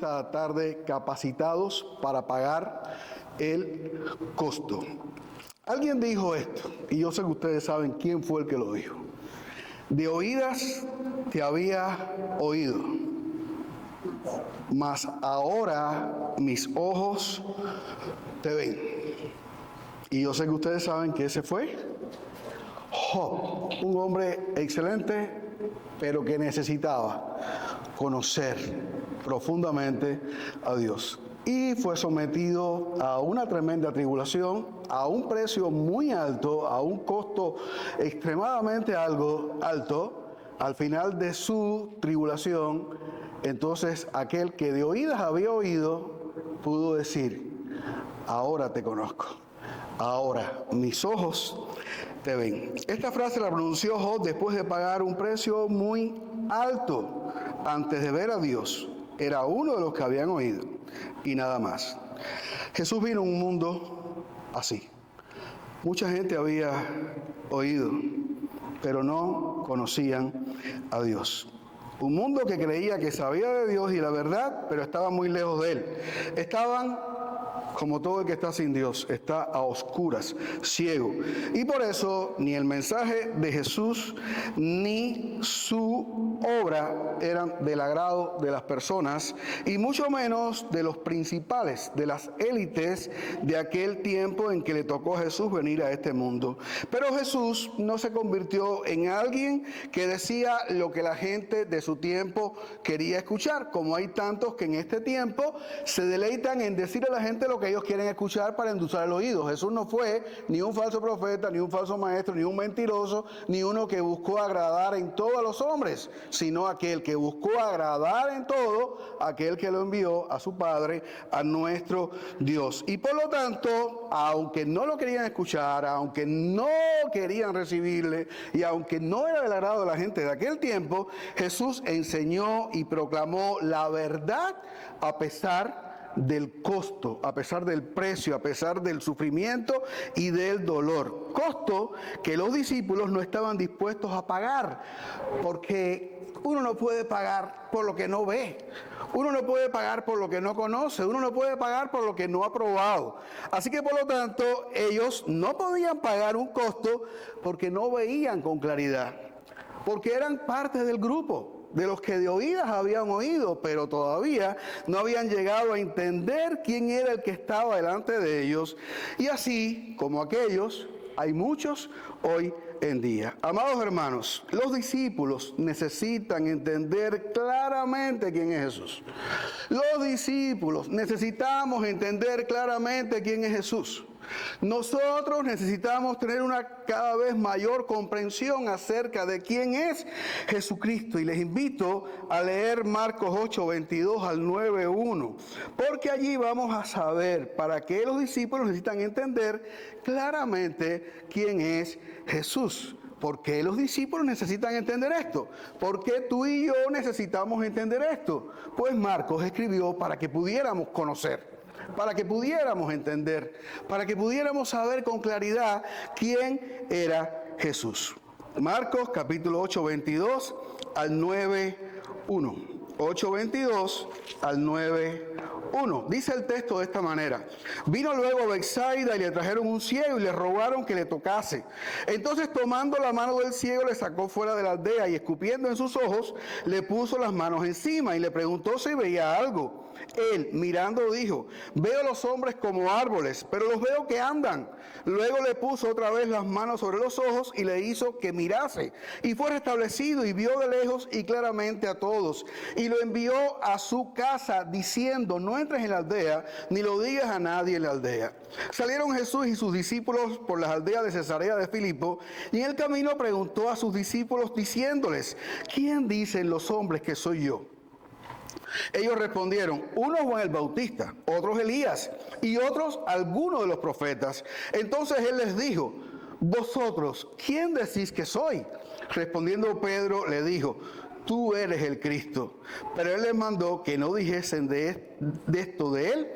esta tarde capacitados para pagar el costo. Alguien dijo esto, y yo sé que ustedes saben quién fue el que lo dijo. De oídas te había oído, mas ahora mis ojos te ven. Y yo sé que ustedes saben que ese fue Job, un hombre excelente, pero que necesitaba conocer profundamente a Dios. Y fue sometido a una tremenda tribulación, a un precio muy alto, a un costo extremadamente alto. Al final de su tribulación, entonces aquel que de oídas había oído, pudo decir: ahora te conozco, ahora mis ojos te ven. Esta frase la pronunció Job después de pagar un precio muy alto antes de ver a Dios. Era uno de los que habían oído y nada más. Jesús vino a un mundo así. Mucha gente había oído, pero no conocían a Dios. Un mundo que creía que sabía de Dios y la verdad, pero estaba muy lejos de Él. Estaban como todo el que está sin Dios, está a oscuras, ciego. Y por eso ni el mensaje de Jesús ni su obra eran del agrado de las personas, y mucho menos de los principales, de las élites de aquel tiempo en que le tocó a Jesús venir a este mundo. Pero Jesús no se convirtió en alguien que decía lo que la gente de su tiempo quería escuchar, como hay tantos que en este tiempo se deleitan en decir a la gente lo que ellos quieren escuchar para endulzar el oído. Jesús no fue ni un falso profeta, ni un falso maestro, ni un mentiroso, ni uno que buscó agradar en todo a los hombres, sino aquel que buscó agradar en todo, aquel que lo envió a su Padre, a nuestro Dios. Y por lo tanto, aunque no lo querían escuchar, aunque no querían recibirle, y aunque no era del agrado de la gente de aquel tiempo, Jesús enseñó y proclamó la verdad a pesar del costo, a pesar del precio, a pesar del sufrimiento y del dolor. Costo que los discípulos no estaban dispuestos a pagar, porque uno no puede pagar por lo que no ve, uno no puede pagar por lo que no conoce, uno no puede pagar por lo que no ha probado. Así que por lo tanto ellos no podían pagar un costo porque no veían con claridad, porque eran parte del grupo de los que de oídas habían oído, pero todavía no habían llegado a entender quién era el que estaba delante de ellos. Y así como aquellos, hay muchos hoy en día. Amados hermanos, los discípulos necesitan entender claramente quién es Jesús. Los discípulos necesitamos entender claramente quién es Jesús. Nosotros necesitamos tener una cada vez mayor comprensión acerca de quién es Jesucristo. Y les invito a leer Marcos 8, 22 al 9, 1, porque allí vamos a saber para qué los discípulos necesitan entender claramente quién es Jesús. ¿Por qué los discípulos necesitan entender esto? ¿Por qué tú y yo necesitamos entender esto? Pues Marcos escribió para que pudiéramos conocer, para que pudiéramos entender, para que pudiéramos saber con claridad quién era Jesús. Marcos capítulo 8, 22 al 9, 1. 8, 22 al 9, 1. Dice el texto de esta manera: vino luego a Betsaida y le trajeron un ciego y le rogaron que le tocase. Entonces, tomando la mano del ciego, le sacó fuera de la aldea y escupiendo en sus ojos, le puso las manos encima y le preguntó si veía algo. Él, mirando, dijo: veo los hombres como árboles, pero los veo que andan. Luego le puso otra vez las manos sobre los ojos y le hizo que mirase. Y fue restablecido y vio de lejos y claramente a todos. Y lo envió a su casa diciendo: no entres en la aldea, ni lo digas a nadie en la aldea. Salieron Jesús y sus discípulos por las aldeas de Cesarea de Filipo, y en el camino preguntó a sus discípulos diciéndoles: ¿quién dicen los hombres que soy yo? Ellos respondieron: unos Juan el Bautista, otros Elías, y otros algunos de los profetas. Entonces él les dijo: vosotros, ¿quién decís que soy? Respondiendo Pedro le dijo: tú eres el Cristo. Pero él les mandó que no dijesen de esto de él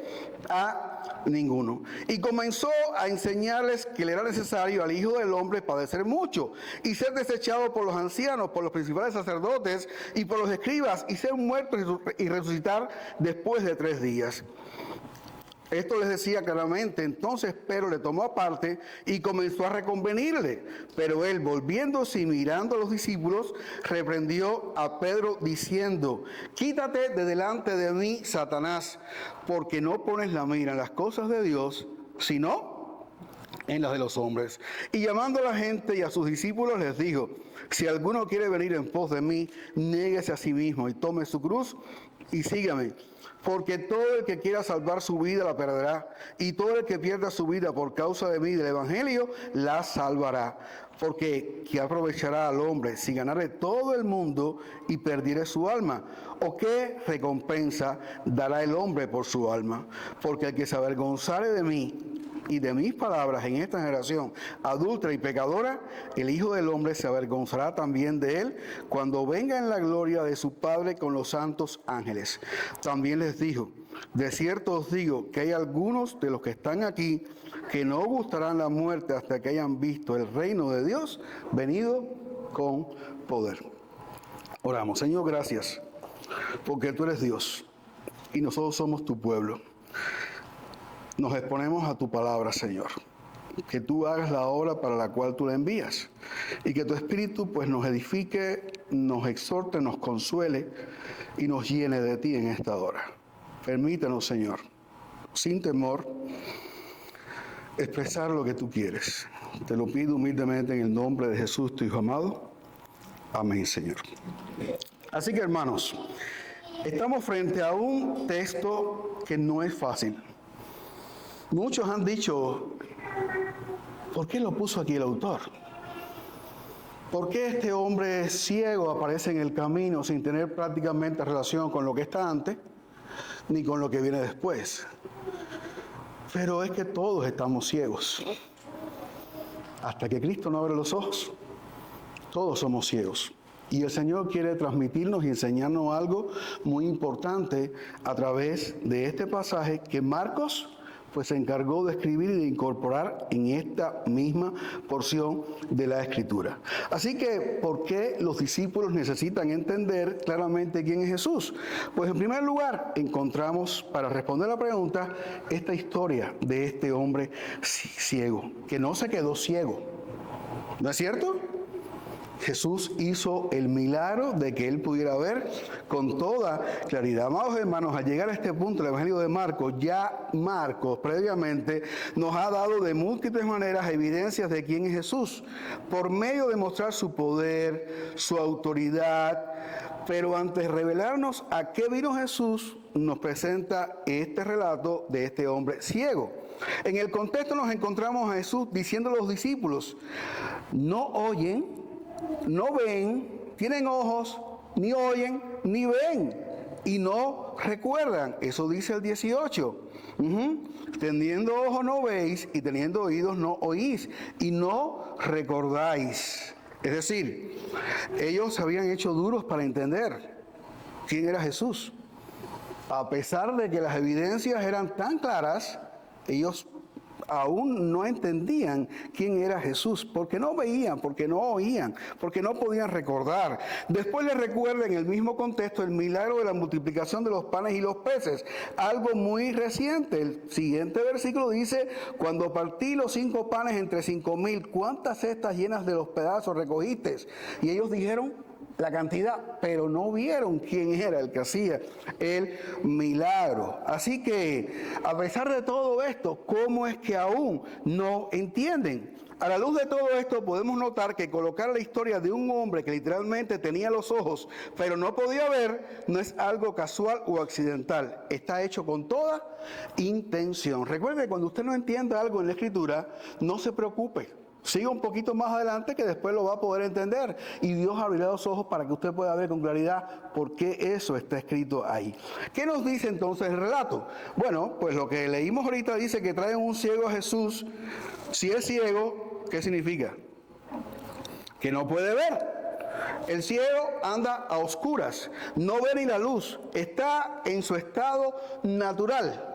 a ninguno. Y comenzó a enseñarles que le era necesario al Hijo del Hombre padecer mucho y ser desechado por los ancianos, por los principales sacerdotes y por los escribas, y ser muerto y resucitar después de 3 días. Esto les decía claramente. Entonces Pedro le tomó aparte y comenzó a reconvenirle. Pero él, volviéndose y mirando a los discípulos, reprendió a Pedro diciendo: quítate de delante de mí, Satanás, porque no pones la mira en las cosas de Dios, sino en las de los hombres. Y llamando a la gente y a sus discípulos les dijo: si alguno quiere venir en pos de mí, niéguese a sí mismo y tome su cruz y sígame. Porque todo el que quiera salvar su vida la perderá, y todo el que pierda su vida por causa de mí y del Evangelio la salvará. Porque ¿qué aprovechará al hombre si ganare todo el mundo y perdiere su alma? ¿O qué recompensa dará el hombre por su alma? Porque el que se avergonzare de mí y de mis palabras en esta generación adúltera y pecadora, el Hijo del Hombre se avergonzará también de él cuando venga en la gloria de su Padre con los santos ángeles. También les dijo: de cierto os digo que hay algunos de los que están aquí que no gustarán la muerte hasta que hayan visto el reino de Dios venido con poder. Oramos. Señor, gracias, porque tú eres Dios y nosotros somos tu pueblo. Nos exponemos a tu palabra, Señor. Que tú hagas la obra para la cual tú la envías. Y que tu Espíritu pues nos edifique, nos exhorte, nos consuele y nos llene de ti en esta hora. Permítanos, Señor, sin temor, expresar lo que tú quieres. Te lo pido humildemente en el nombre de Jesús, tu Hijo amado. Amén, Señor. Así que, hermanos, estamos frente a un texto que no es fácil. Muchos han dicho: ¿por qué lo puso aquí el autor? ¿Por qué este hombre ciego aparece en el camino sin tener prácticamente relación con lo que está antes, ni con lo que viene después? Pero es que todos estamos ciegos. Hasta que Cristo no abre los ojos, todos somos ciegos. Y el Señor quiere transmitirnos y enseñarnos algo muy importante a través de este pasaje que Marcos pues se encargó de escribir y de incorporar en esta misma porción de la Escritura. Así que, ¿por qué los discípulos necesitan entender claramente quién es Jesús? Pues en primer lugar, encontramos, para responder la pregunta, esta historia de este hombre ciego, que no se quedó ciego. ¿No es cierto? Jesús hizo el milagro de que él pudiera ver con toda claridad. Amados hermanos, al llegar a este punto del Evangelio de Marcos, ya Marcos previamente nos ha dado de múltiples maneras evidencias de quién es Jesús, por medio de mostrar su poder, su autoridad. Pero antes de revelarnos a qué vino Jesús, nos presenta este relato de este hombre ciego. En el contexto nos encontramos a Jesús diciendo a los discípulos: no oyen, no ven, tienen ojos, ni oyen, ni ven, y no recuerdan. Eso dice el 18. Teniendo ojos no veis, y teniendo oídos no oís, y no recordáis. Es decir, ellos se habían hecho duros para entender quién era Jesús. A pesar de que las evidencias eran tan claras, ellos aún no entendían quién era Jesús, porque no veían, porque no oían, porque no podían recordar. Después les recuerda en el mismo contexto el milagro de la multiplicación de los panes y los peces, algo muy reciente. El siguiente versículo dice: cuando partí los 5 panes entre 5,000, ¿cuántas cestas llenas de los pedazos recogiste? Y ellos dijeron la cantidad, pero no vieron quién era el que hacía el milagro. Así que, a pesar de todo esto, ¿cómo es que aún no entienden? A la luz de todo esto podemos notar que colocar la historia de un hombre que literalmente tenía los ojos, pero no podía ver, no es algo casual o accidental. Está hecho con toda intención. Recuerde que cuando usted no entienda algo en la Escritura, no se preocupe. Siga un poquito más adelante que después lo va a poder entender. Y Dios abrirá los ojos para que usted pueda ver con claridad por qué eso está escrito ahí. ¿Qué nos dice entonces el relato? Bueno, pues lo que leímos ahorita dice que traen un ciego a Jesús. Si es ciego, ¿qué significa? Que no puede ver. El ciego anda a oscuras, no ve ni la luz, está en su estado natural,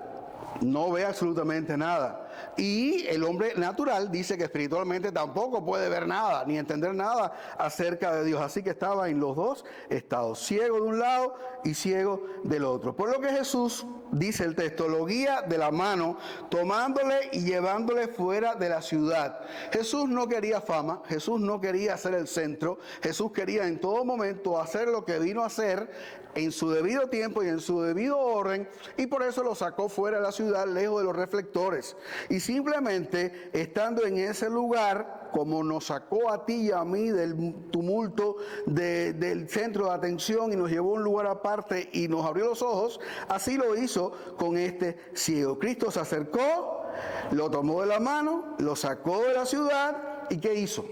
no ve absolutamente nada. Y el hombre natural dice que espiritualmente tampoco puede ver nada, ni entender nada acerca de Dios. Así que estaba en los dos estados, ciego de un lado y ciego del otro. Por lo que Jesús, dice el texto, lo guía de la mano, tomándole y llevándole fuera de la ciudad. Jesús no quería fama, Jesús no quería ser el centro, Jesús quería en todo momento hacer lo que vino a hacer en su debido tiempo y en su debido orden, y por eso lo sacó fuera de la ciudad, lejos de los reflectores. Y simplemente estando en ese lugar, como nos sacó a ti y a mí del tumulto del centro de atención y nos llevó a un lugar aparte y nos abrió los ojos, así lo hizo con este ciego. Cristo se acercó, lo tomó de la mano, lo sacó de la ciudad, ¿y qué hizo?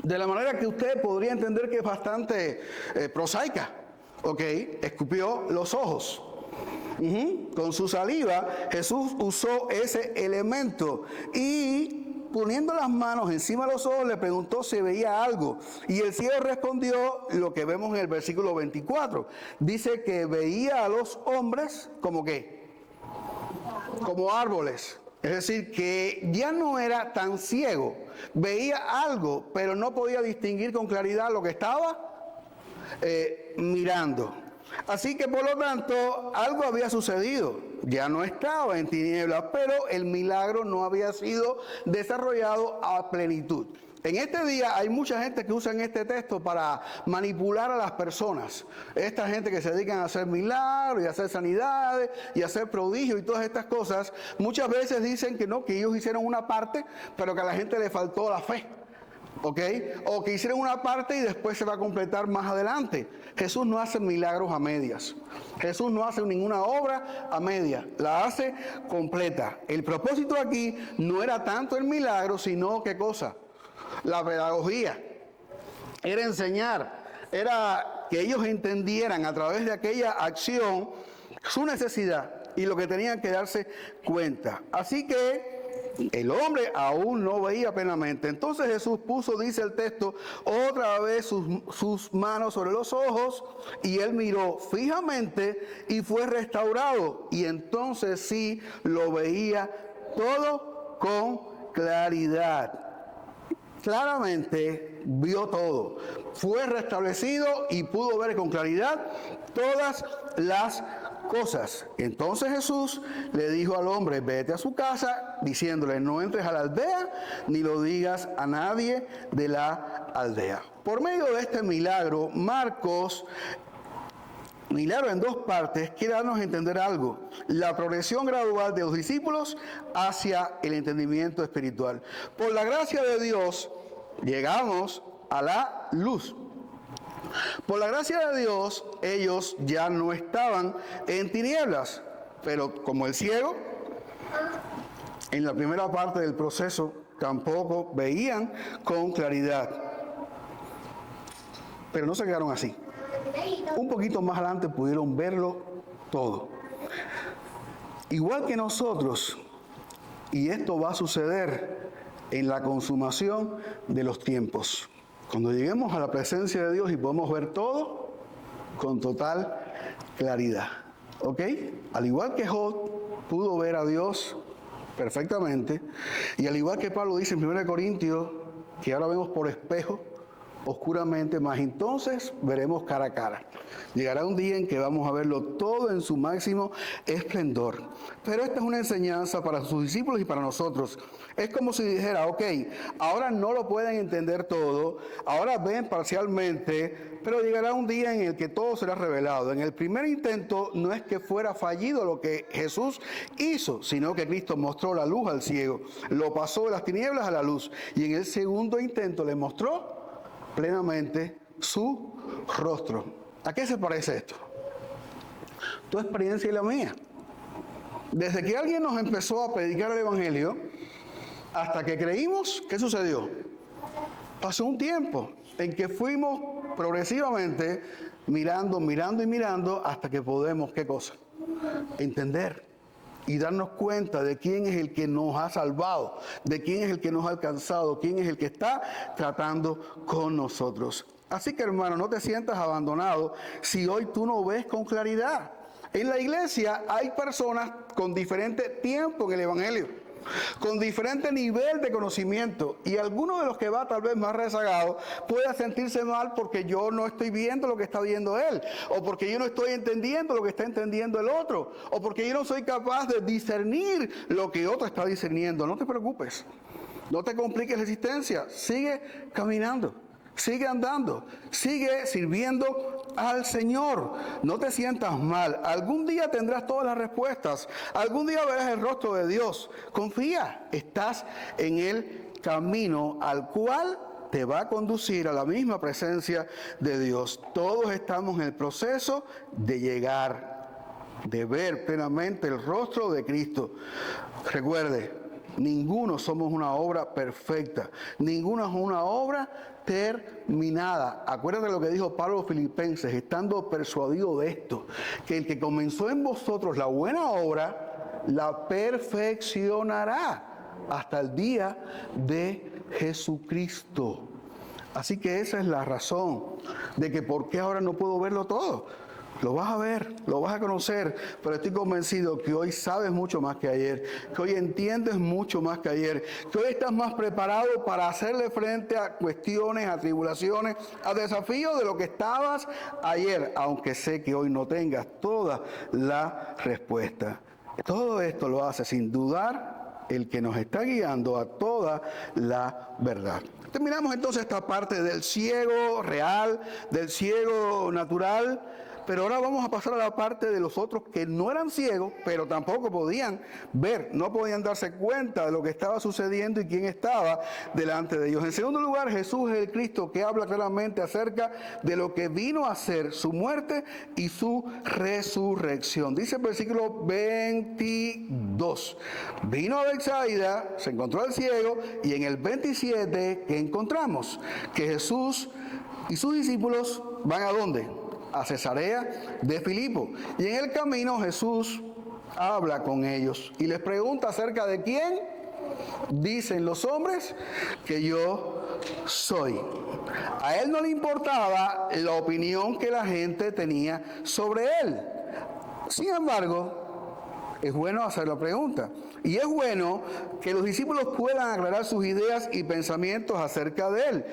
De la manera que usted podría entender que es bastante prosaica. Ok, escupió los ojos. Con su saliva Jesús usó ese elemento y poniendo las manos encima de los ojos le preguntó si veía algo. Y el ciego respondió lo que vemos en el versículo 24. Dice que veía a los hombres como ¿qué? Como árboles. Es decir, que ya no era tan ciego. Veía algo, pero no podía distinguir con claridad lo que estaba mirando. Así que por lo tanto algo había sucedido, ya no estaba en tinieblas, pero el milagro no había sido desarrollado a plenitud. En este día hay mucha gente que usa este texto para manipular a las personas. Esta gente que se dedican a hacer milagros y a hacer sanidades y a hacer prodigios y todas estas cosas, muchas veces dicen que no, que ellos hicieron una parte, pero que a la gente le faltó la fe. ¿Ok? O que hicieron una parte y después se va a completar más adelante. Jesús no hace milagros a medias. Jesús no hace ninguna obra a medias. La hace completa. El propósito aquí no era tanto el milagro, sino ¿qué cosa? La pedagogía. Era enseñar. Era que ellos entendieran a través de aquella acción su necesidad y lo que tenían que darse cuenta. Así que el hombre aún no veía plenamente. Entonces Jesús puso, dice el texto, otra vez sus manos sobre los ojos y él miró fijamente y fue restaurado. Y entonces sí lo veía todo con claridad. Claramente vio todo. Fue restablecido y pudo ver con claridad todas las cosas. Entonces Jesús le dijo al hombre, vete a su casa, diciéndole, no entres a la aldea, ni lo digas a nadie de la aldea. Por medio de este milagro, Marcos, milagro en dos partes, quiere darnos a entender algo. La progresión gradual de los discípulos hacia el entendimiento espiritual. Por la gracia de Dios, llegamos a la luz. Por la gracia de Dios, ellos ya no estaban en tinieblas, pero como el ciego, en la primera parte del proceso tampoco veían con claridad. Pero no se quedaron así. Un poquito más adelante pudieron verlo todo. Igual que nosotros, y esto va a suceder en la consumación de los tiempos. Cuando lleguemos a la presencia de Dios y podemos ver todo con total claridad. ¿Ok? Al igual que Job pudo ver a Dios perfectamente, y al igual que Pablo dice en 1 Corintios, que ahora vemos por espejo, oscuramente, más entonces veremos cara a cara. Llegará un día en que vamos a verlo todo en su máximo esplendor. Pero esta es una enseñanza para sus discípulos y para nosotros. Es como si dijera, ok, ahora no lo pueden entender todo, ahora ven parcialmente, pero llegará un día en el que todo será revelado. En el primer intento no es que fuera fallido lo que Jesús hizo, sino que Cristo mostró la luz al ciego, lo pasó de las tinieblas a la luz, y en el segundo intento le mostró plenamente su rostro. ¿A qué se parece esto? Tu experiencia y la mía. Desde que alguien nos empezó a predicar el Evangelio, hasta que creímos, ¿qué sucedió? Pasó un tiempo en que fuimos progresivamente mirando y mirando hasta que podemos, ¿qué cosa? Entender y darnos cuenta de quién es el que nos ha salvado, de quién es el que nos ha alcanzado, quién es el que está tratando con nosotros. Así que, hermano, no te sientas abandonado si hoy tú no ves con claridad. En la iglesia hay personas con diferente tiempo en el Evangelio, con diferente nivel de conocimiento, y alguno de los que va tal vez más rezagado puede sentirse mal porque yo no estoy viendo lo que está viendo él, o porque yo no estoy entendiendo lo que está entendiendo el otro, o porque yo no soy capaz de discernir lo que otro está discerniendo. No te preocupes, no te compliques la existencia, sigue caminando. Sigue andando, sigue sirviendo al Señor. No te sientas mal. Algún día tendrás todas las respuestas. Algún día verás el rostro de Dios. Confía, estás en el camino al cual te va a conducir a la misma presencia de Dios. Todos estamos en el proceso de llegar, de ver plenamente el rostro de Cristo. Recuerde, ninguno somos una obra perfecta. Ninguno es una obra terminada. Acuérdate lo que dijo Pablo a los Filipenses, estando persuadido de esto, que el que comenzó en vosotros la buena obra, la perfeccionará hasta el día de Jesucristo. Así que esa es la razón de que por qué ahora no puedo verlo todo. Lo vas a ver, lo vas a conocer, pero estoy convencido que hoy sabes mucho más que ayer, que hoy entiendes mucho más que ayer, que hoy estás más preparado para hacerle frente a cuestiones, a tribulaciones, a desafíos de lo que estabas ayer, aunque sé que hoy no tengas toda la respuesta. Todo esto lo hace sin dudar el que nos está guiando a toda la verdad. Terminamos entonces esta parte del ciego real, del ciego natural. Pero ahora vamos a pasar a la parte de los otros que no eran ciegos, pero tampoco podían ver, no podían darse cuenta de lo que estaba sucediendo y quién estaba delante de ellos. En segundo lugar, Jesús es el Cristo que habla claramente acerca de lo que vino a ser su muerte y su resurrección. Dice el versículo 22. Vino a Betsaida, se encontró al ciego, y en el 27, ¿qué encontramos? Que Jesús y sus discípulos van ¿a dónde? A Cesarea de Filipo. Y en el camino Jesús habla con ellos y les pregunta acerca de quién dicen los hombres que yo soy. A él no le importaba la opinión que la gente tenía sobre él. Sin embargo, es bueno hacer la pregunta. Y es bueno que los discípulos puedan aclarar sus ideas y pensamientos acerca de él.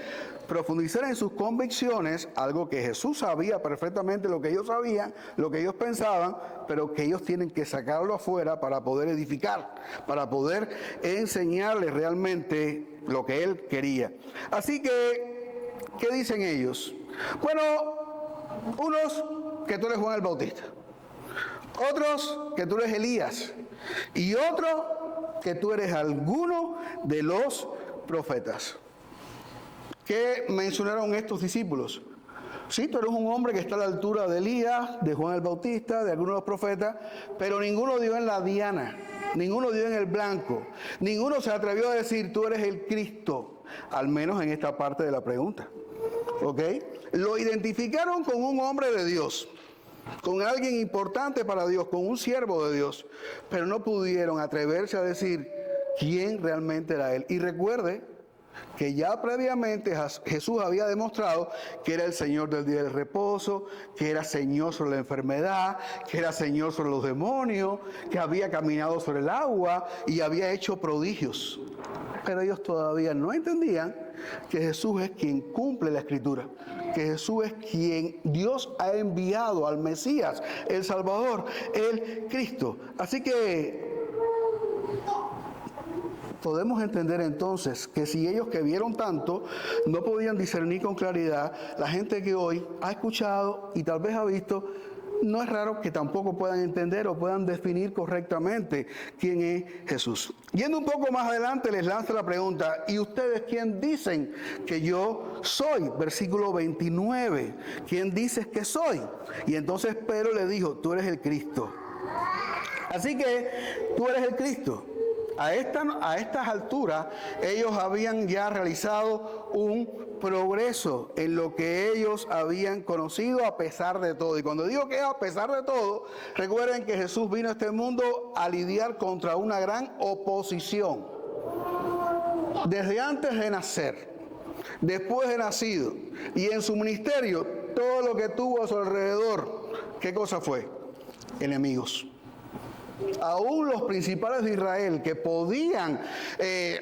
Profundizar en sus convicciones, algo que Jesús sabía perfectamente lo que ellos sabían, lo que ellos pensaban, pero que ellos tienen que sacarlo afuera para poder edificar, para poder enseñarles realmente lo que él quería. Así que, ¿qué dicen ellos? Bueno, unos que tú eres Juan el Bautista, otros que tú eres Elías, y otro que tú eres alguno de los profetas. ¿Qué mencionaron estos discípulos? Sí, tú eres un hombre que está a la altura de Elías, de Juan el Bautista, de algunos de los profetas, pero ninguno dio en la diana, ninguno dio en el blanco, ninguno se atrevió a decir tú eres el Cristo, al menos en esta parte de la pregunta. ¿Ok? Lo identificaron con un hombre de Dios, con alguien importante para Dios, con un siervo de Dios, pero no pudieron atreverse a decir quién realmente era él. Y recuerde que ya previamente Jesús había demostrado que era el Señor del día del reposo, que era Señor sobre la enfermedad, que era Señor sobre los demonios, que había caminado sobre el agua y había hecho prodigios. Pero ellos todavía no entendían que Jesús es quien cumple la Escritura, que Jesús es quien Dios ha enviado al Mesías, el Salvador, el Cristo. Así que podemos entender entonces que si ellos que vieron tanto no podían discernir con claridad, la gente que hoy ha escuchado y tal vez ha visto, no es raro que tampoco puedan entender o puedan definir correctamente quién es Jesús. Yendo un poco más adelante les lanza la pregunta, ¿y ustedes quién dicen que yo soy? Versículo 29, ¿quién dices que soy? Y entonces Pedro le dijo, tú eres el Cristo. Así que tú eres el Cristo. A estas alturas ellos habían ya realizado un progreso en lo que ellos habían conocido a pesar de todo. Y cuando digo que a pesar de todo, recuerden que Jesús vino a este mundo a lidiar contra una gran oposición. Desde antes de nacer, después de nacido, y en su ministerio, todo lo que tuvo a su alrededor, ¿qué cosa fue? Enemigos. Aún los principales de Israel que podían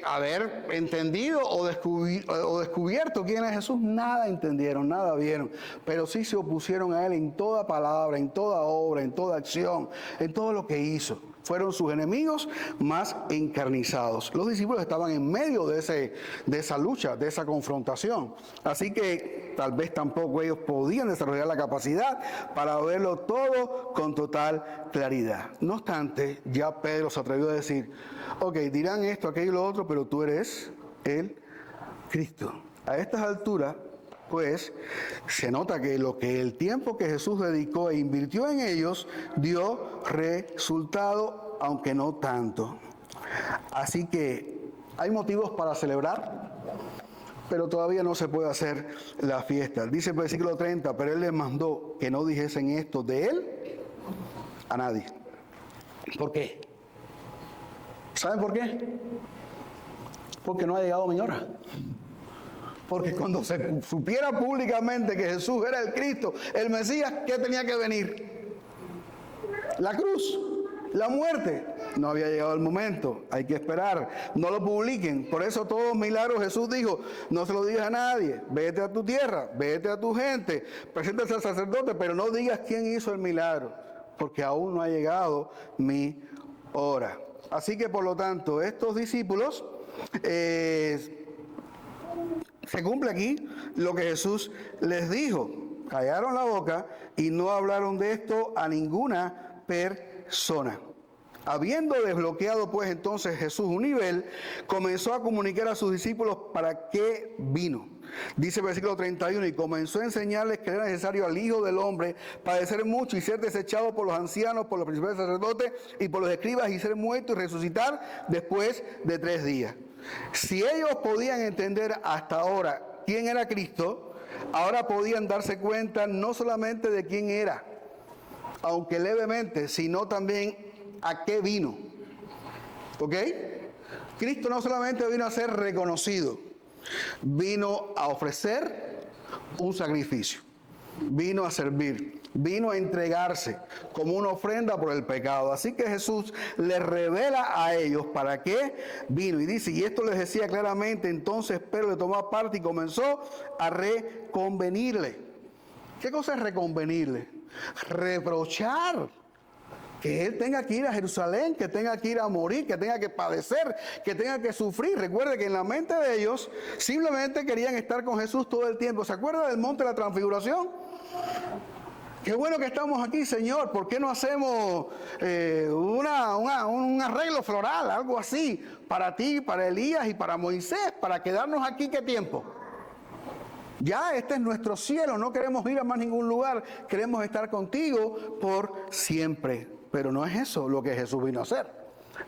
haber entendido o descubierto quién es Jesús, nada entendieron, nada vieron, pero sí se opusieron a él en toda palabra, en toda obra, en toda acción, en todo lo que hizo. Fueron sus enemigos más encarnizados. Los discípulos estaban en medio de esa lucha, de esa confrontación. Así que tal vez tampoco ellos podían desarrollar la capacidad para verlo todo con total claridad. No obstante, ya Pedro se atrevió a decir, ok, dirán esto, aquello y lo otro, pero tú eres el Cristo. A estas alturas, pues, se nota que el tiempo que Jesús dedicó e invirtió en ellos dio resultado, aunque no tanto. Así que hay motivos para celebrar, pero todavía no se puede hacer la fiesta. Dice el versículo 30, pero él les mandó que no dijesen esto de él a nadie. ¿Por qué? ¿Saben por qué? Porque no ha llegado mi hora. Porque cuando se supiera públicamente que Jesús era el Cristo, el Mesías, ¿qué tenía que venir? La cruz, la muerte. No había llegado el momento, hay que esperar, no lo publiquen. Por eso todos los milagros Jesús dijo, no se lo digas a nadie, vete a tu tierra, vete a tu gente, preséntase al sacerdote, pero no digas quién hizo el milagro, porque aún no ha llegado mi hora. Así que por lo tanto, estos discípulos... se cumple aquí lo que Jesús les dijo. Callaron la boca y no hablaron de esto a ninguna persona. Habiendo desbloqueado pues entonces Jesús un nivel, comenzó a comunicar a sus discípulos para qué vino. Dice el versículo 31, y comenzó a enseñarles que era necesario al Hijo del Hombre padecer mucho y ser desechado por los ancianos, por los principales sacerdotes y por los escribas y ser muerto y resucitar después de 3 días. Si ellos podían entender hasta ahora quién era Cristo, ahora podían darse cuenta no solamente de quién era, aunque levemente, sino también a qué vino. ¿Ok? Cristo no solamente vino a ser reconocido, vino a ofrecer un sacrificio, vino a servir, vino a entregarse como una ofrenda por el pecado. Así que Jesús les revela a ellos para qué vino. Y dice, y esto les decía claramente, entonces Pedro le tomó aparte y comenzó a reconvenirle. ¿Qué cosa es reconvenirle? Reprochar que él tenga que ir a Jerusalén, que tenga que ir a morir, que tenga que padecer, que tenga que sufrir. Recuerde que en la mente de ellos simplemente querían estar con Jesús todo el tiempo. ¿Se acuerda del monte de la transfiguración? Qué bueno que estamos aquí, Señor. ¿Por qué no hacemos un arreglo floral, algo así, para ti, para Elías y para Moisés, para quedarnos aquí? ¿Qué tiempo? Ya este es nuestro cielo, no queremos ir a más ningún lugar, queremos estar contigo por siempre. Pero no es eso lo que Jesús vino a hacer.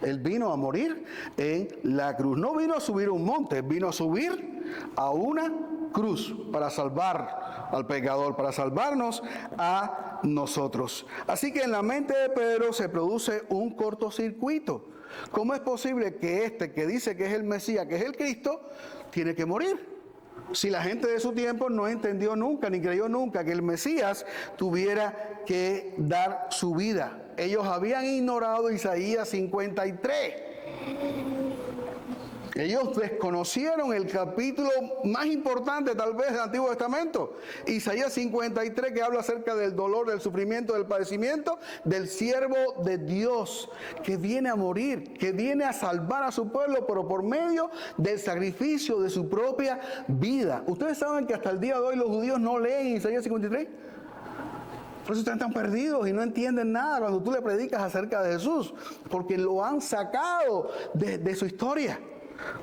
Él vino a morir en la cruz. No vino a subir un monte, vino a subir a una cruz para salvar al pecador, para salvarnos a nosotros. Así que en la mente de Pedro se produce un cortocircuito. ¿Cómo es posible que este que dice que es el Mesías, que es el Cristo, tiene que morir? Si la gente de su tiempo no entendió nunca, ni creyó nunca que el Mesías tuviera que dar su vida. Ellos habían ignorado Isaías 53. Ellos desconocieron el capítulo más importante tal vez del Antiguo Testamento, Isaías 53, que habla acerca del dolor, del sufrimiento, del padecimiento del siervo de Dios, que viene a morir, que viene a salvar a su pueblo, pero por medio del sacrificio de su propia vida. Ustedes saben que hasta el día de hoy los judíos no leen Isaías 53. Por eso están tan perdidos y no entienden nada cuando tú le predicas acerca de Jesús, porque lo han sacado de su historia.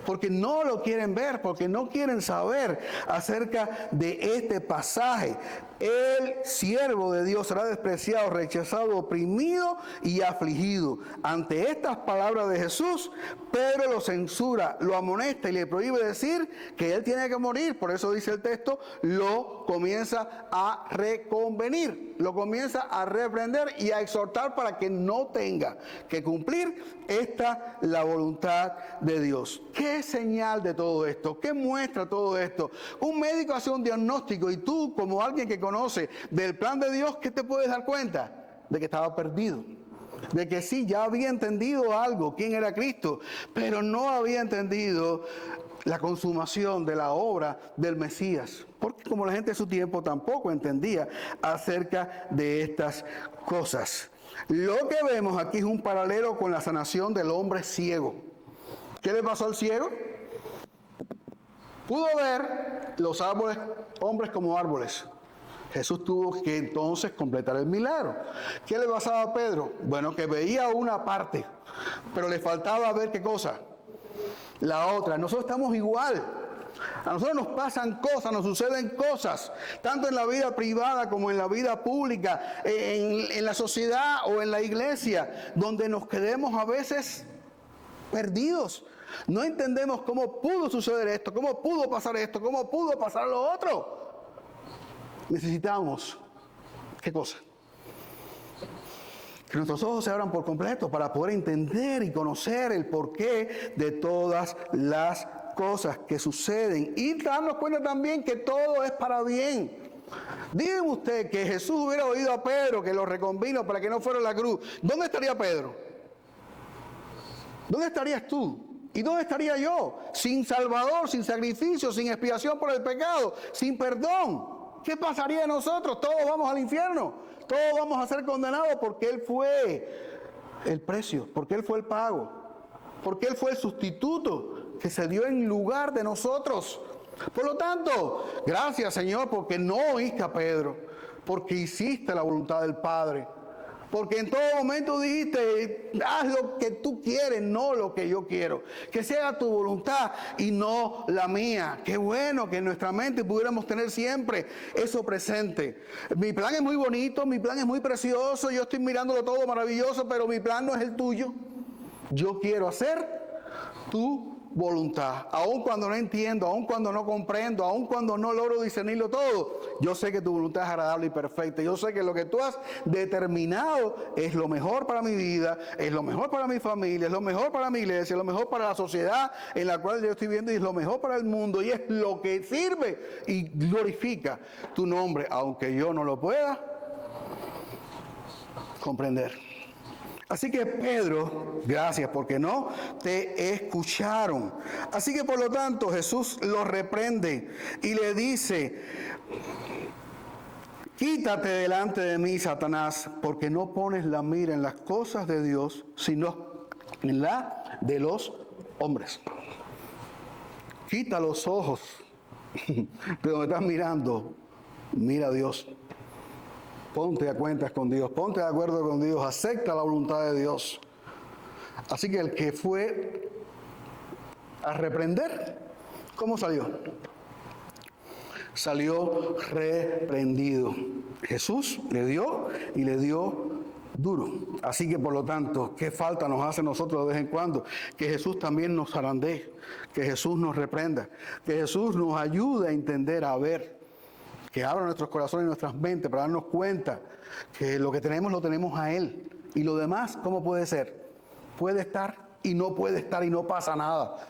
Porque no lo quieren ver, porque no quieren saber acerca de este pasaje. El siervo de Dios será despreciado, rechazado, oprimido y afligido. Ante estas palabras de Jesús, Pedro lo censura, lo amonesta y le prohíbe decir que él tiene que morir. Por eso dice el texto, lo comienza a reconvenir, lo comienza a reprender y a exhortar para que no tenga que cumplir la voluntad de Dios. ¿Qué es señal de todo esto? ¿Qué muestra todo esto? Un médico hace un diagnóstico y tú, como alguien que conoce del plan de Dios, ¿qué te puedes dar cuenta? De que estaba perdido. De que sí, ya había entendido algo, quién era Cristo, pero no había entendido la consumación de la obra del Mesías. Porque como la gente de su tiempo tampoco entendía acerca de estas cosas. Lo que vemos aquí es un paralelo con la sanación del hombre ciego. ¿Qué le pasó al ciego? Pudo ver los árboles, hombres como árboles. Jesús tuvo que entonces completar el milagro. ¿Qué le pasaba a Pedro? Bueno, que veía una parte, pero le faltaba ver ¿qué cosa? La otra. Nosotros estamos igual. A nosotros nos pasan cosas, nos suceden cosas, tanto en la vida privada como en la vida pública, en la sociedad o en la iglesia, donde nos quedemos a veces perdidos. No entendemos cómo pudo suceder esto, cómo pudo pasar esto, cómo pudo pasar lo otro. Necesitamos, ¿qué cosa? Que nuestros ojos se abran por completo para poder entender y conocer el porqué de todas las cosas que suceden y darnos cuenta también que todo es para bien. Dígame usted que Jesús hubiera oído a Pedro que lo reconvino para que no fuera a la cruz. ¿Dónde estaría Pedro? ¿Dónde estarías tú? ¿Y dónde estaría yo? Sin Salvador, sin sacrificio, sin expiación por el pecado, sin perdón. ¿Qué pasaría de nosotros? Todos vamos al infierno. Todos vamos a ser condenados porque Él fue el precio, porque Él fue el pago, porque Él fue el sustituto que se dio en lugar de nosotros. Por lo tanto, gracias Señor porque no oíste a Pedro, porque hiciste la voluntad del Padre. Porque en todo momento dijiste, haz lo que tú quieres, no lo que yo quiero. Que sea tu voluntad y no la mía. Qué bueno que en nuestra mente pudiéramos tener siempre eso presente. Mi plan es muy bonito, mi plan es muy precioso, yo estoy mirándolo todo maravilloso, pero mi plan no es el tuyo. Yo quiero hacer tu voluntad, aun cuando no entiendo, aun cuando no comprendo, aun cuando no logro discernirlo todo, yo sé que tu voluntad es agradable y perfecta, yo sé que lo que tú has determinado es lo mejor para mi vida, es lo mejor para mi familia, es lo mejor para mi iglesia, es lo mejor para la sociedad en la cual yo estoy viviendo y es lo mejor para el mundo y es lo que sirve y glorifica tu nombre, aunque yo no lo pueda comprender. Así que Pedro, gracias porque no te escucharon. Así que por lo tanto Jesús lo reprende y le dice, quítate delante de mí, Satanás, porque no pones la mira en las cosas de Dios, sino en la de los hombres. Quita los ojos de donde estás mirando, mira a Dios. Ponte a cuentas con Dios, ponte de acuerdo con Dios, acepta la voluntad de Dios. Así que el que fue a reprender, ¿cómo salió? Salió reprendido. Jesús le dio y le dio duro. Así que por lo tanto, ¿qué falta nos hace a nosotros de vez en cuando? Que Jesús también nos zarandee, que Jesús nos reprenda, que Jesús nos ayude a entender, a ver. Que abra nuestros corazones y nuestras mentes para darnos cuenta que lo que tenemos lo tenemos a Él. Y lo demás, ¿cómo puede ser? Puede estar y no puede estar y no pasa nada.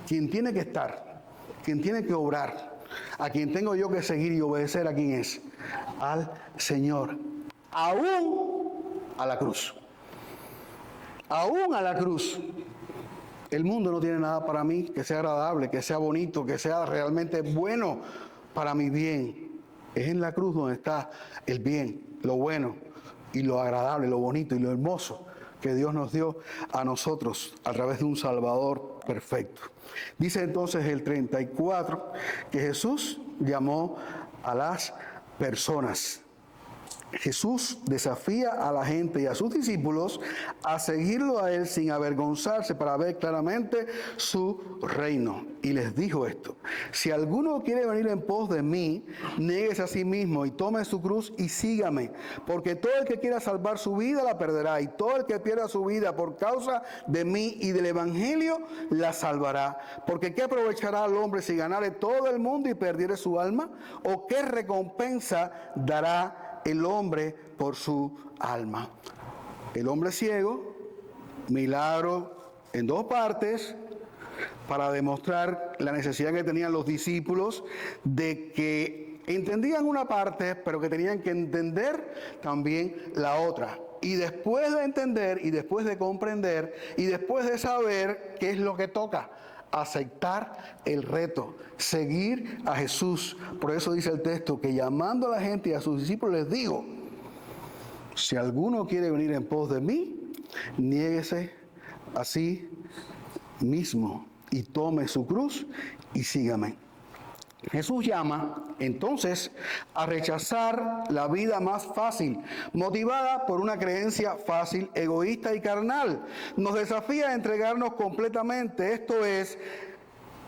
Quien tiene que estar, quien tiene que obrar, a quien tengo yo que seguir y obedecer, ¿a quién es? Al Señor. Aún a la cruz. Aún a la cruz. El mundo no tiene nada para mí que sea agradable, que sea bonito, que sea realmente bueno para mi bien. Es en la cruz donde está el bien, lo bueno y lo agradable, lo bonito y lo hermoso que Dios nos dio a nosotros a través de un Salvador perfecto. Dice entonces el 34 que Jesús llamó a las personas. Jesús desafía a la gente y a sus discípulos a seguirlo a Él sin avergonzarse para ver claramente su reino. Y les dijo esto: si alguno quiere venir en pos de mí, néguese a sí mismo y tome su cruz y sígame. Porque todo el que quiera salvar su vida la perderá, y todo el que pierda su vida por causa de mí y del evangelio la salvará. Porque ¿qué aprovechará al hombre si ganare todo el mundo y perdiere su alma? ¿O qué recompensa dará el hombre por su alma? El hombre ciego, milagro en dos partes, para demostrar la necesidad que tenían los discípulos de que entendían una parte, pero que tenían que entender también la otra. Y después de entender, y después de comprender, y después de saber qué es lo que toca, aceptar el reto, seguir a Jesús. Por eso dice el texto que llamando a la gente y a sus discípulos les digo, si alguno quiere venir en pos de mí, niéguese a sí mismo y tome su cruz y sígame. Jesús llama entonces a rechazar la vida más fácil, motivada por una creencia fácil, egoísta y carnal. Nos desafía a entregarnos completamente, esto es,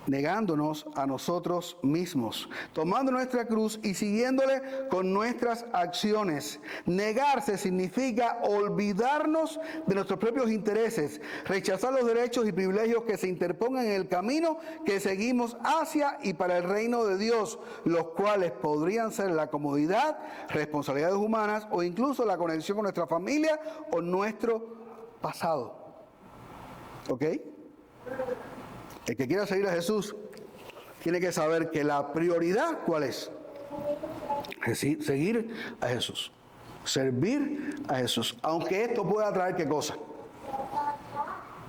negándonos a nosotros mismos, tomando nuestra cruz y siguiéndole con nuestras acciones. Negarse significa olvidarnos de nuestros propios intereses, rechazar los derechos y privilegios que se interpongan en el camino que seguimos hacia y para el reino de Dios, los cuales podrían ser la comodidad, responsabilidades humanas o incluso la conexión con nuestra familia o nuestro pasado. ¿Ok? El que quiera seguir a Jesús tiene que saber que la prioridad, ¿cuál es? Seguir a Jesús, servir a Jesús. Aunque esto pueda traer, ¿qué cosa?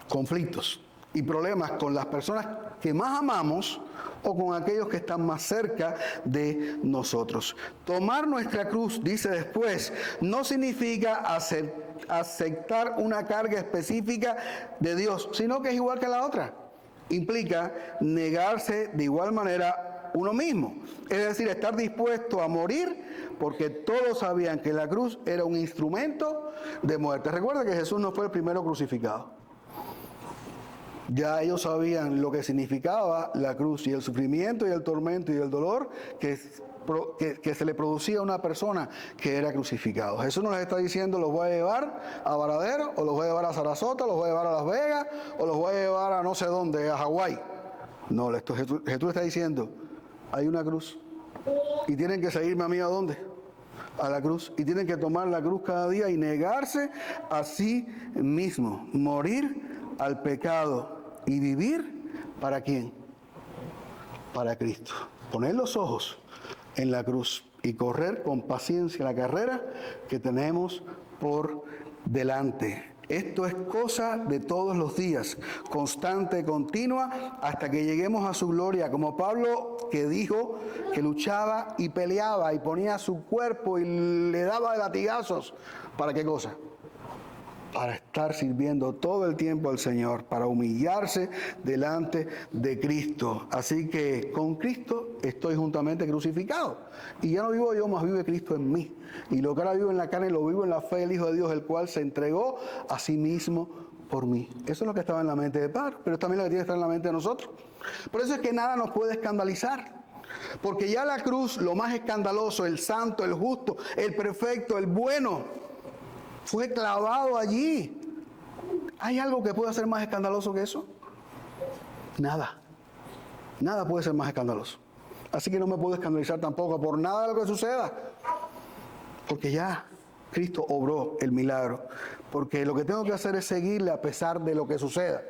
Conflictos y problemas con las personas que más amamos o con aquellos que están más cerca de nosotros. Tomar nuestra cruz, dice después, no significa aceptar una carga específica de Dios, sino que es igual que la otra. Implica negarse de igual manera uno mismo, es decir, estar dispuesto a morir porque todos sabían que la cruz era un instrumento de muerte. Recuerda que Jesús no fue el primero crucificado. Ya ellos sabían lo que significaba la cruz y el sufrimiento y el tormento y el dolor que se le producía a una persona que era crucificado. Jesús no les está diciendo los voy a llevar a Varadero, o los voy a llevar a Sarasota, los voy a llevar a Las Vegas, o los voy a llevar a no sé dónde, a Hawái. No, Jesús está diciendo, hay una cruz y tienen que seguirme a mí ¿a dónde? A la cruz, y tienen que tomar la cruz cada día y negarse a sí mismo, morir al pecado y vivir ¿para quién? Para Cristo. Poner los ojos en la cruz y correr con paciencia la carrera que tenemos por delante. Esto es cosa de todos los días, constante, continua, hasta que lleguemos a su gloria. Como Pablo, que dijo que luchaba y peleaba y ponía su cuerpo y le daba latigazos. ¿Para qué cosa? Para estar sirviendo todo el tiempo al Señor, para humillarse delante de Cristo. Así que con Cristo estoy juntamente crucificado. Y ya no vivo yo, más vive Cristo en mí. Y lo que ahora vivo en la carne, lo vivo en la fe del Hijo de Dios, el cual se entregó a sí mismo por mí. Eso es lo que estaba en la mente de Pablo, pero también lo que tiene que estar en la mente de nosotros. Por eso es que nada nos puede escandalizar. Porque ya la cruz, lo más escandaloso, el santo, el justo, el perfecto, el bueno, fue clavado allí. ¿Hay algo que pueda ser más escandaloso que eso? Nada. Nada puede ser más escandaloso. Así que no me puedo escandalizar tampoco por nada de lo que suceda. Porque ya Cristo obró el milagro. Porque lo que tengo que hacer es seguirle a pesar de lo que suceda,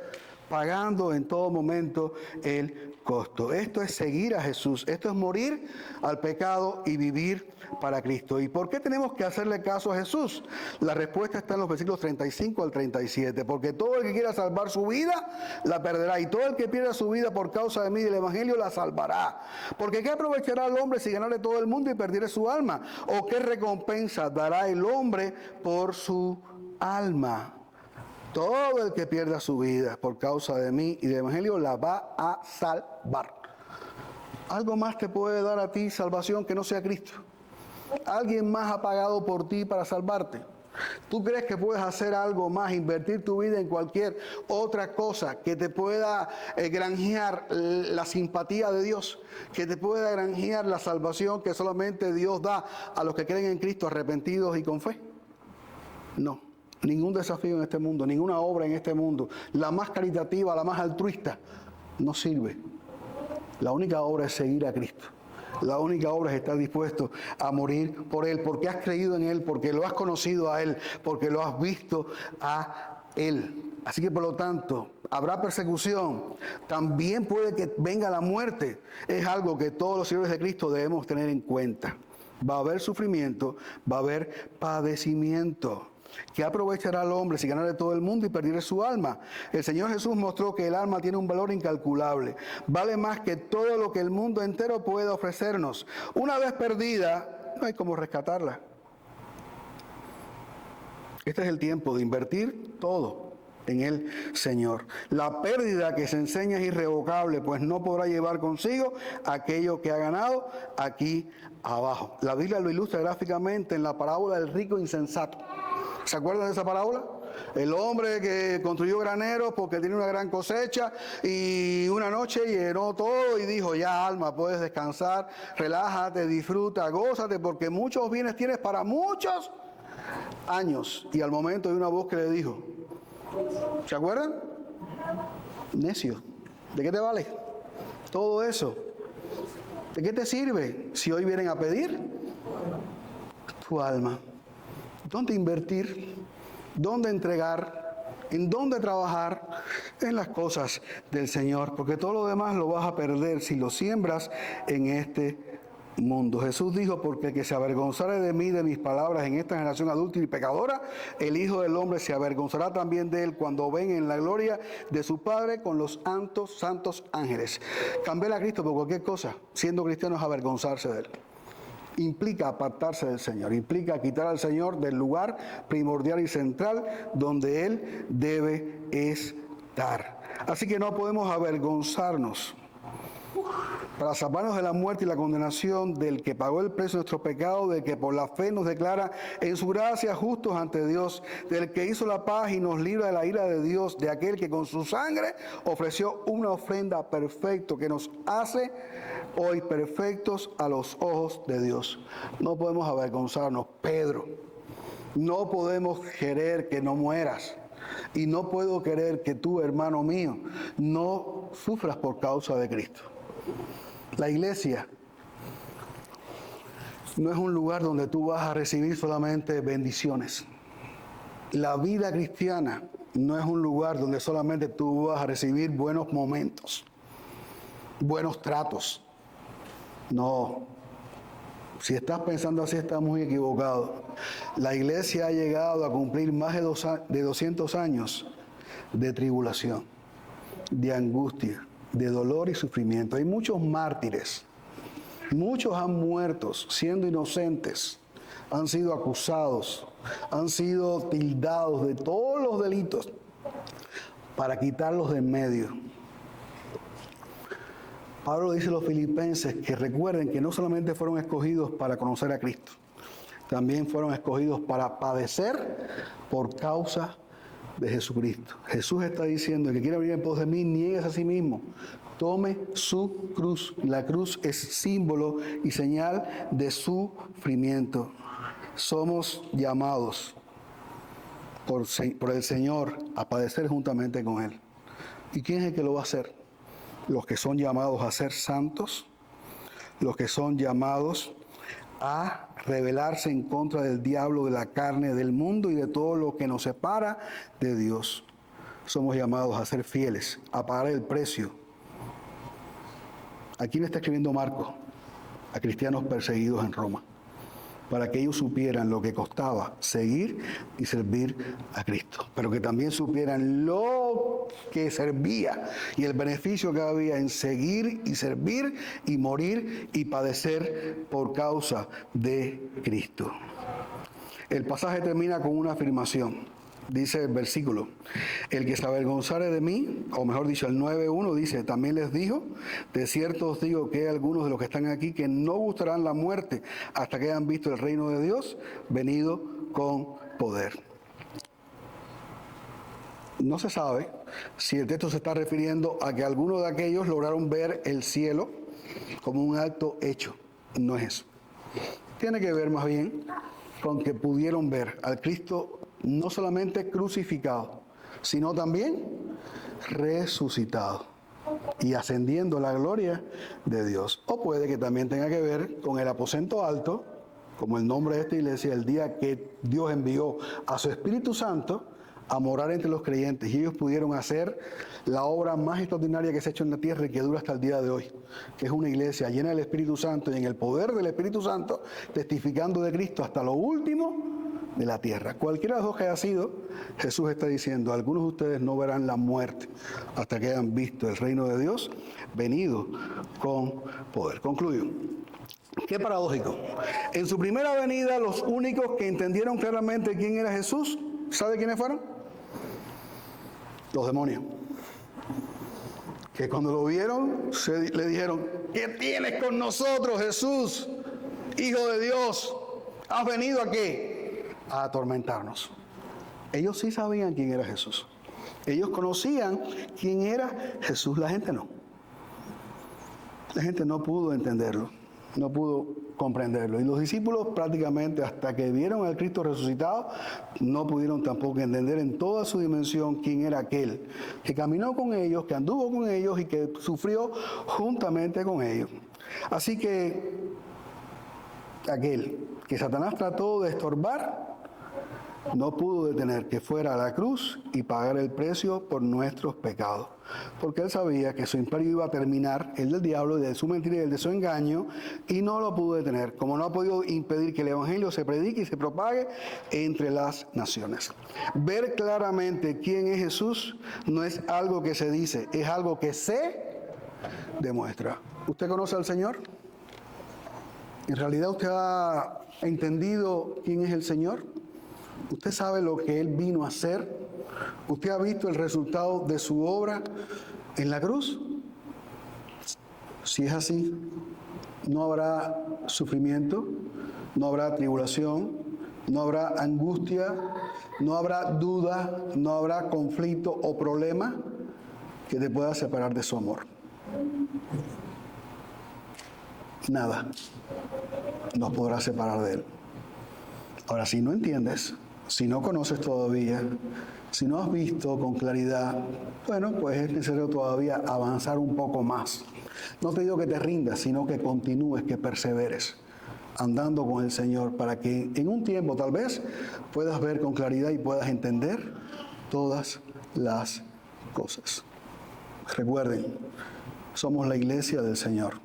pagando en todo momento el costo. Esto es seguir a Jesús. Esto es morir al pecado y vivir para Cristo. ¿Y por qué tenemos que hacerle caso a Jesús? La respuesta está en los versículos 35 al 37. Porque todo el que quiera salvar su vida, la perderá. Y todo el que pierda su vida por causa de mí y del Evangelio, la salvará. Porque ¿qué aprovechará el hombre si ganare todo el mundo y perdiere su alma? ¿O qué recompensa dará el hombre por su alma? Todo el que pierda su vida por causa de mí y del Evangelio la va a salvar. ¿Algo más te puede dar a ti salvación que no sea Cristo? ¿Alguien más ha pagado por ti para salvarte? ¿Tú crees que puedes hacer algo más, invertir tu vida en cualquier otra cosa que te pueda granjear la simpatía de Dios? Que te pueda granjear la salvación que solamente Dios da a los que creen en Cristo arrepentidos y con fe. No. Ningún desafío en este mundo, ninguna obra en este mundo, la más caritativa, la más altruista, no sirve. La única obra es seguir a Cristo. La única obra es estar dispuesto a morir por Él, porque has creído en Él, porque lo has conocido a Él, porque lo has visto a Él. Así que por lo tanto, habrá persecución, también puede que venga la muerte. Es algo que todos los seguidores de Cristo debemos tener en cuenta. Va a haber sufrimiento, va a haber padecimiento. ¿Qué aprovechará el hombre si ganare todo el mundo y perdiere su alma? El Señor Jesús mostró que el alma tiene un valor incalculable. Vale más que todo lo que el mundo entero puede ofrecernos. Una vez perdida, no hay cómo rescatarla. Este es el tiempo de invertir todo en el Señor. La pérdida que se enseña es irrevocable, pues no podrá llevar consigo aquello que ha ganado aquí abajo. La Biblia lo ilustra gráficamente en la parábola del rico insensato. ¿Se acuerdan de esa parábola? El hombre que construyó graneros porque tenía una gran cosecha y una noche llenó todo y dijo: ya, alma, puedes descansar, relájate, disfruta, gózate, porque muchos bienes tienes para muchos años. Y al momento hay una voz que le dijo, ¿se acuerdan? Necio, ¿de qué te vale todo eso? ¿De qué te sirve si hoy vienen a pedir tu alma? ¿Dónde invertir? ¿Dónde entregar? ¿En dónde trabajar? En las cosas del Señor, porque todo lo demás lo vas a perder si lo siembras en este mundo. Jesús dijo: porque el que se avergonzare de mí, de mis palabras, en esta generación adúltera y pecadora, el Hijo del Hombre se avergonzará también de él cuando venga en la gloria de su Padre con los santos ángeles. Cambiar a Cristo por cualquier cosa, siendo cristiano, es avergonzarse de él. Implica apartarse del Señor, implica quitar al Señor del lugar primordial y central donde Él debe estar. Así que no podemos avergonzarnos. Para salvarnos de la muerte y la condenación del que pagó el precio de nuestros pecados, del que por la fe nos declara en su gracia justos ante Dios, del que hizo la paz y nos libra de la ira de Dios, de aquel que con su sangre ofreció una ofrenda perfecta que nos hace hoy perfectos a los ojos de Dios. No podemos avergonzarnos, Pedro. No podemos querer que no mueras. Y no puedo querer que tú, hermano mío, no sufras por causa de Cristo. La iglesia no es un lugar donde tú vas a recibir solamente bendiciones. La vida cristiana no es un lugar donde solamente tú vas a recibir buenos momentos, buenos tratos. No. Si estás pensando así, estás muy equivocado. La iglesia ha llegado a cumplir más de 200 años de tribulación, de angustia, de dolor y sufrimiento. Hay muchos mártires. Muchos han muerto siendo inocentes. Han sido acusados. Han sido tildados de todos los delitos para quitarlos de en medio. Pablo dice a los filipenses que recuerden que no solamente fueron escogidos para conocer a Cristo, también fueron escogidos para padecer por causa de Jesucristo. Jesús está diciendo: el que quiera venir en pos de mí, nieguese a sí mismo, tome su cruz. La cruz es símbolo y señal de sufrimiento. Somos llamados por el Señor a padecer juntamente con Él. ¿Y quién es el que lo va a hacer? Los que son llamados a ser santos, los que son llamados a rebelarse en contra del diablo, de la carne, del mundo y de todo lo que nos separa de Dios. Somos llamados a ser fieles, a pagar el precio. ¿A quién está escribiendo Marcos? A cristianos perseguidos en Roma, para que ellos supieran lo que costaba seguir y servir a Cristo, pero que también supieran lo que servía y el beneficio que había en seguir y servir y morir y padecer por causa de Cristo. El pasaje termina con una afirmación. Dice el versículo: el que se avergonzare de mí, o mejor dicho, el 9:1 dice: también les dijo, de cierto os digo que hay algunos de los que están aquí que no gustarán la muerte hasta que hayan visto el reino de Dios venido con poder. No se sabe si el texto se está refiriendo a que algunos de aquellos lograron ver el cielo como un acto hecho. No es eso. Tiene que ver más bien con que pudieron ver al Cristo no solamente crucificado, sino también resucitado y ascendiendo a la gloria de Dios. O puede que también tenga que ver con el aposento alto, como el nombre de esta iglesia, el día que Dios envió a su Espíritu Santo a morar entre los creyentes y ellos pudieron hacer la obra más extraordinaria que se ha hecho en la tierra y que dura hasta el día de hoy, que es una iglesia llena del Espíritu Santo y en el poder del Espíritu Santo, testificando de Cristo hasta lo último de la tierra. Cualquiera de los dos que haya sido, Jesús está diciendo, algunos de ustedes no verán la muerte hasta que hayan visto el reino de Dios venido con poder. Concluyo. Qué paradójico. En su primera venida, los únicos que entendieron claramente quién era Jesús, ¿sabe quiénes fueron? Los demonios. Que cuando lo vieron, le dijeron, ¿qué tienes con nosotros, Jesús, Hijo de Dios? ¿Has venido a qué? A atormentarnos. Ellos sí sabían quién era Jesús. Ellos conocían quién era Jesús. La gente no. La gente no pudo entenderlo. No pudo comprenderlo. Y los discípulos prácticamente hasta que vieron al Cristo resucitado, no pudieron tampoco entender en toda su dimensión quién era aquel que caminó con ellos, que anduvo con ellos y que sufrió juntamente con ellos. Así que aquel que Satanás trató de estorbar, no pudo detener que fuera a la cruz y pagar el precio por nuestros pecados. Porque él sabía que su imperio iba a terminar, el del diablo, de su mentira y el de su engaño, y no lo pudo detener, como no ha podido impedir que el evangelio se predique y se propague entre las naciones. Ver claramente quién es Jesús no es algo que se dice, es algo que se demuestra. ¿Usted conoce al Señor? ¿En realidad usted ha entendido quién es el Señor? ¿Usted sabe lo que Él vino a hacer? ¿Usted ha visto el resultado de su obra en la cruz? Si es así, no habrá sufrimiento, no habrá tribulación, no habrá angustia, no habrá duda, no habrá conflicto o problema que te pueda separar de su amor. Nada nos podrá separar de Él. Ahora, si no entiendes, si no conoces todavía, si no has visto con claridad, bueno, pues es necesario todavía avanzar un poco más. No te digo que te rindas, sino que continúes, que perseveres, andando con el Señor, para que en un tiempo tal vez puedas ver con claridad y puedas entender todas las cosas. Recuerden, somos la iglesia del Señor.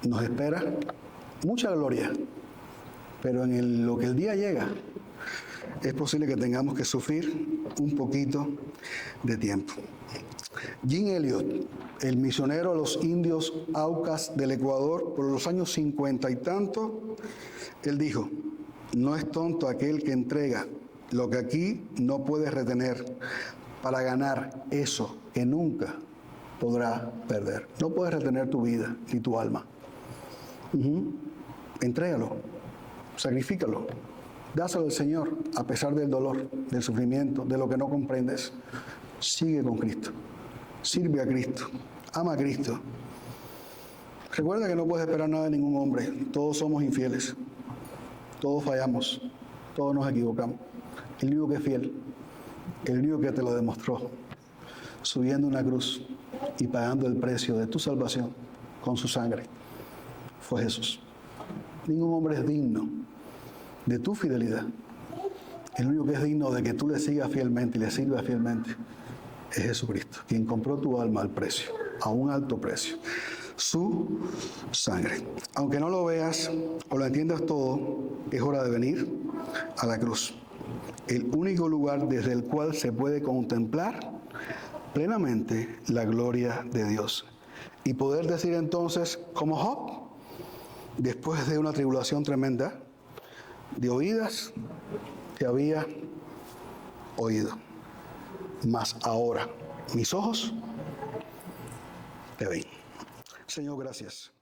Nos espera mucha gloria, pero en lo que el día llega, es posible que tengamos que sufrir un poquito de tiempo. Jim Elliot, el misionero a los indios Aucas del Ecuador por los años 50 y tanto, él dijo, no es tonto aquel que entrega lo que aquí no puede retener para ganar eso que nunca podrá perder. No puedes retener tu vida ni tu alma. Entrégalo, sacrifícalo, dáselo al Señor a pesar del dolor, del sufrimiento, de lo que no comprendes. Sigue con Cristo, sirve a Cristo, ama a Cristo. Recuerda que no puedes esperar nada de ningún hombre. Todos somos infieles, todos fallamos, todos nos equivocamos. El único que es fiel, el único que te lo demostró, subiendo una cruz y pagando el precio de tu salvación con su sangre, fue Jesús. Ningún hombre es digno de tu fidelidad. El único que es digno de que tú le sigas fielmente y le sirvas fielmente es Jesucristo, quien compró tu alma al precio, a un alto precio, su sangre. Aunque no lo veas o lo entiendas todo, es hora de venir a la cruz, el único lugar desde el cual se puede contemplar plenamente la gloria de Dios y poder decir entonces, como Job, después de una tribulación tremenda, de oídas te había oído, mas ahora mis ojos te ven. Señor, gracias.